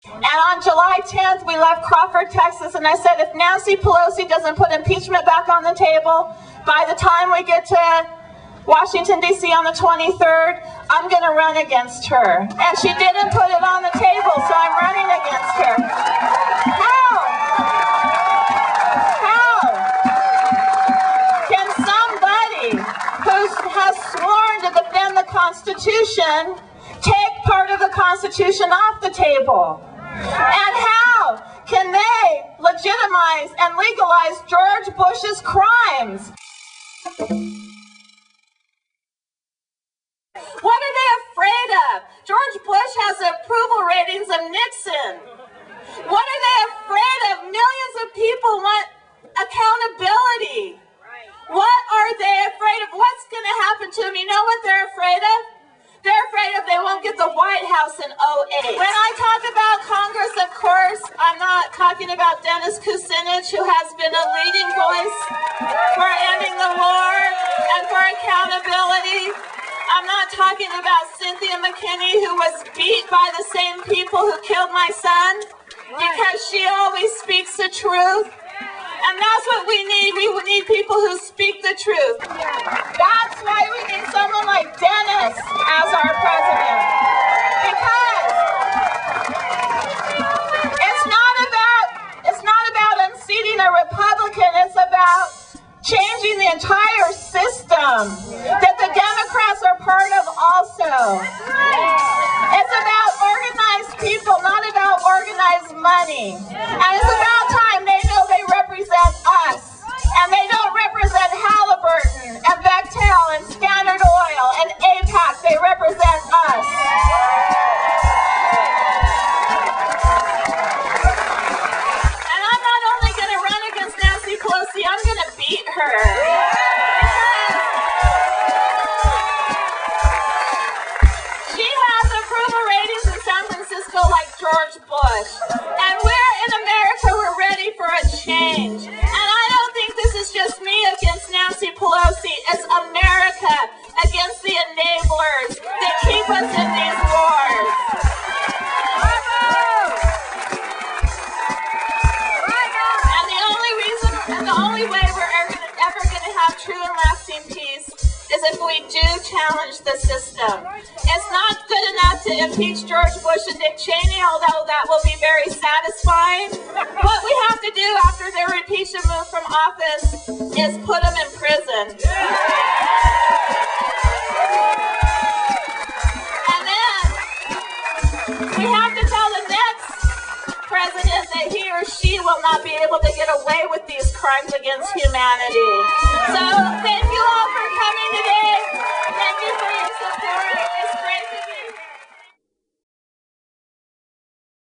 And on July 10th, we left Crawford, Texas, and I said, if Nancy Pelosi doesn't put impeachment back on the table, by the time we get to Washington, D.C. on the 23rd, I'm going to run against her. And she didn't put it on the table, so I'm running against her. How? How can somebody who has sworn to defend the Constitution take part of the Constitution off the table? And how can they legitimize and legalize George Bush's crimes? What are they afraid of? George Bush has the approval ratings of Nixon. What are they afraid of? Millions of people want accountability. What are they afraid of? What's going to happen to them? You know what they're afraid of? They're afraid of they won't get the White House in 2008. When I talk about Congress, of course, I'm not talking about Dennis Kucinich, who has been a leading voice for ending the war and for accountability. I'm not talking about Cynthia McKinney, who was beat by the same people who killed my son, because she always speaks the truth. And that's what we need. We need people who speak the truth. That's why we need someone like Dennis as our president. Because it's not about unseating a Republican. It's about changing the entire system that the Democrats are part of also. It's about organized people, not about organized money. And it's about time they know they represent us. And they don't represent Halliburton and Bechtel and Standard Oil and APAC. They represent us. And I'm not only going to run against Nancy Pelosi, I'm going to beat her. She has approval ratings in San Francisco like George Bush. And we're in America, we're ready for a change. And I don't think this is just me against Nancy Pelosi. It's America against the enablers that keep us in these wars. And the only reason, and the only way we're ever going to have true and lasting peace is if we do challenge the system. It's not good enough to impeach George Bush and Dick Cheney, although that will be very satisfying. What we have to do after they're impeached and moved from office is put them in prison. And then we have to tell the next president that he or she will not be able to get away with these crimes against humanity. So